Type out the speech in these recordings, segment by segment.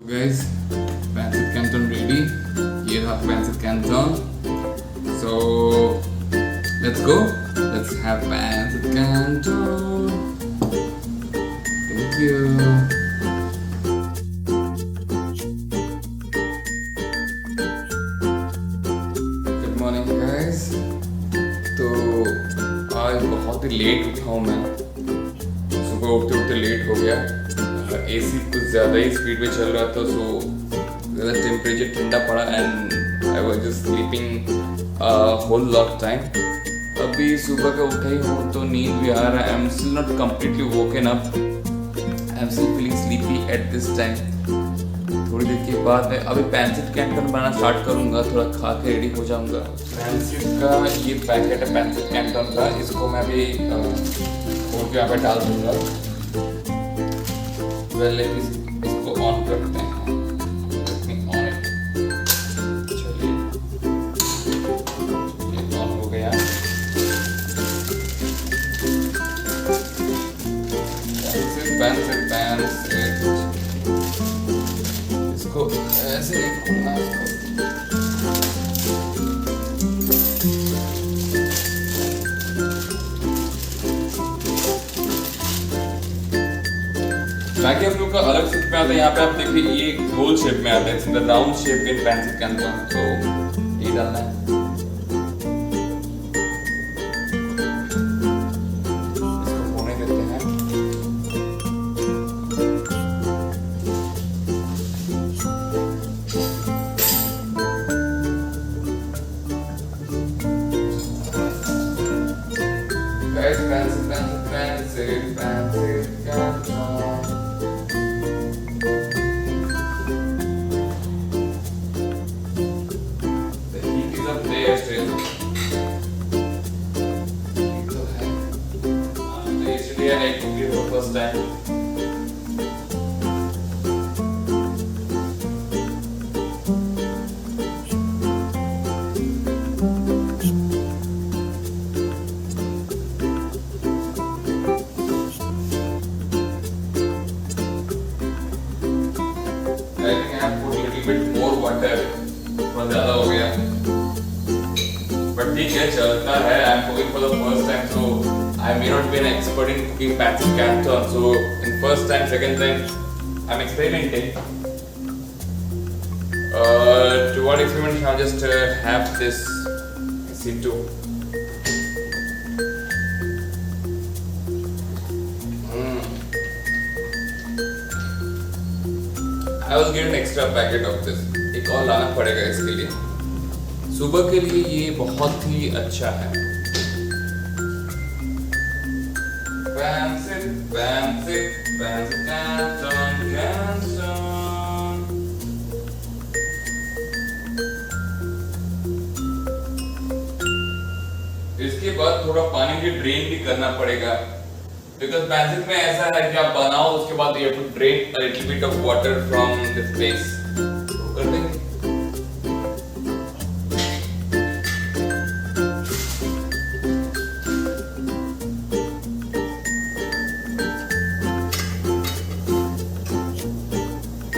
Guys, PANCIT CANTON ready. Here have PANCIT CANTON. So let's go. Let's have PANCIT CANTON. Thank you. Good morning guys. तो आज बहुत ही late उठा हूँ मैं. सुबह उठते उठते लेट हो गया. एसी कुछ ज़्यादा ही स्पीड में चल रहा था, सो ज़्यादा टेम्परेचर ठंडा पड़ा and I was just sleeping whole lot time. अभी सुबह का उठा ही हूँ तो नींद भी आ रहा है. I am still not completely woken up. I am still feeling sleepy at this time. थोड़ी देर के बाद मैं अभी पैंसिट कैंटन बनाना स्टार्ट करूँगा. थोड़ा खा के रेडी हो जाऊँगा. पैंसिट का ये पैकेट है पैंसिट कैंटन का. इसको मैं अभी खोल के यहाँ पे डाल दूँगा. पहले इसको ऑन करते हैं. On it. चलिए ये ऑन हो गया. पैंसिट इसको ऐसे नहीं खोलना. बाकी हम लोग का अलग शेप में आता है. यहाँ पे आप देखिए ये गोल शेप में आता है. The round shape in pancit canton. तो ये डालना है. इसको होने देते हैं. Guys pancit canton. I cooked it for the first time. I think I have put a little bit more water. थोड़ा ज़्यादा हो गया. But ठीक है, चलता है. I am cooking for the first time, so I may not be an expert in cooking PANCIT CANTON, so in first time, second time, I'm experimenting. To what experiment I'll just have this C2. I will get an extra packet of this. एक और लाना पड़ेगा इसके लिए. सुबह के लिए ये बहुत ही अच्छा है. PANCIT CANTON. इसके बाद थोड़ा पानी भी ड्रेन भी करना पड़ेगा. बिकॉज पैंसिट में ऐसा है कि आप बनाओ उसके बाद you have to drain a little bit of water from this base. कर देंगे.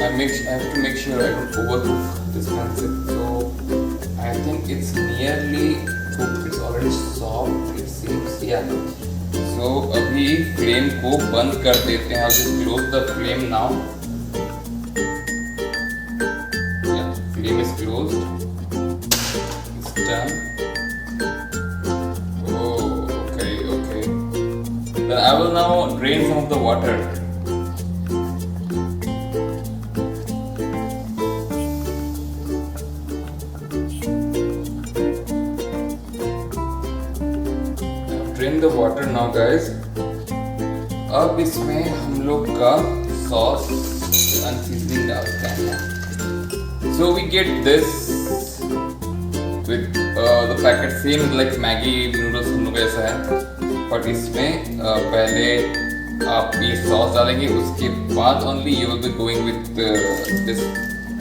I have to make sure I don't overcook this pancit. So I think it's nearly cooked. It's already soft. It seems. Yeah. So अभी flame को बंद कर देते हैं. I'll just close the flame now. Yeah, flame is closed. It's done. Oh, okay. Then I will now drain some of the water. Drain the water now guys. अब इसमें हम लोग का सॉस and seasoning डालते हैं. So we get this with the packet same like Maggi noodles हम लोग ऐसा है. but इसमें पहले आप ये सॉस डालेंगे. उसके बाद only you will be going with this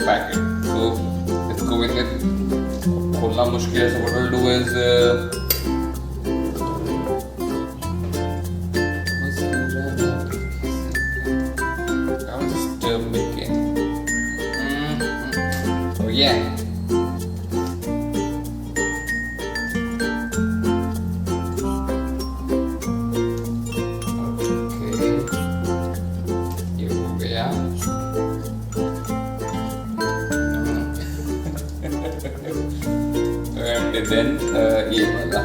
packet. So let's go with it. खोलना मुश्किल है. So what we'll do is yeah. And then ये वाला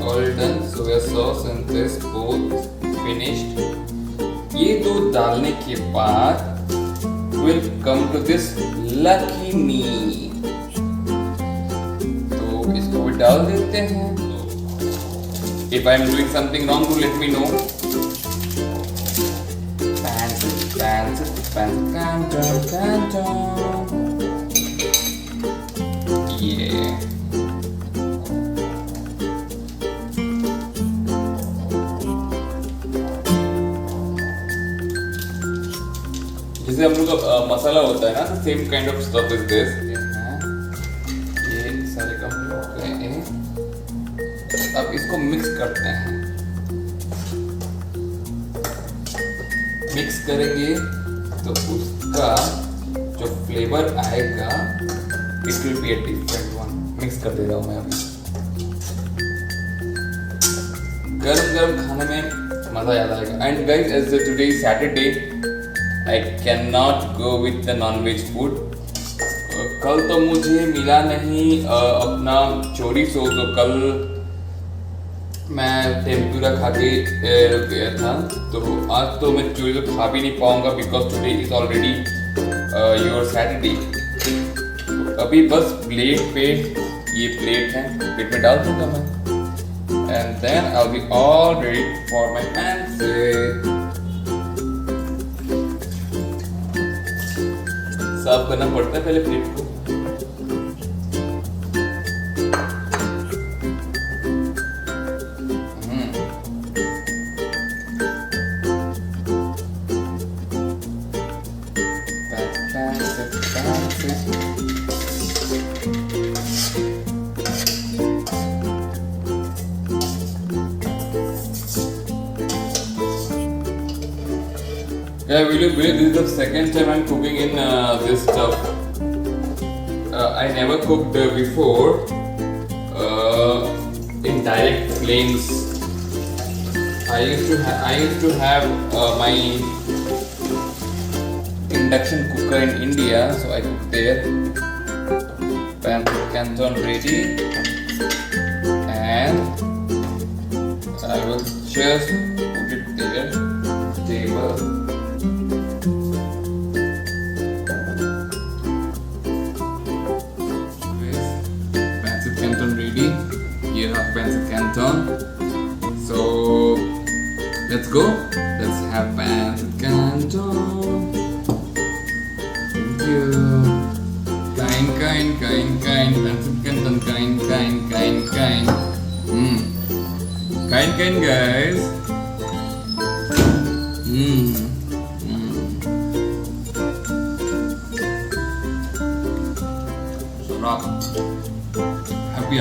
all done. Soya sauce and this both finished. ये दो डालने के बाद will come to this lucky me. तो इसको भी डाल देते हैं. If I am doing something wrong, do let me know. Pancit Canton. Yeah. जैसे हम लोग का मसाला होता है ना, तो same kind of stuff is this. ये सारे कंप्लीट हो गए हैं. अब इसको मिक्स करते हैं. मिक्स करेंगे तो उसका जो फ्लेवर आएगा it will be a different one. Mix कर दे रहा हूँ मैं अभी. गरम गरम खाने में मजा याद आएगा. And guys, as today is Saturday, I can not go with the non veg food. कल तो मुझे मिला नहीं अपना चोरिसो, तो कल मैं टेम्पुरा खा के रुक गया था. तो आज तो मैं चोरिसो खा भी नहीं पाऊंगा because today is already your Saturday. अभी बस प्लेट पे, ये प्लेट है, प्लेट में डाल दूंगा मैं. And then I will be all ready for my pancit. साफ करना पड़ता है पहले प्लेट को. Yeah, this is the second time I'm cooking in this stuff. I never cooked before in direct flames. I used to have my induction cooker in India, so I cooked there. Pancit Canton ready, and I will just put it there, table. Pancit Canton. So let's go. Let's have Pancit Canton. Thank you. Kind. Pancit Canton. Kind. Kind guys. So rock. Happy.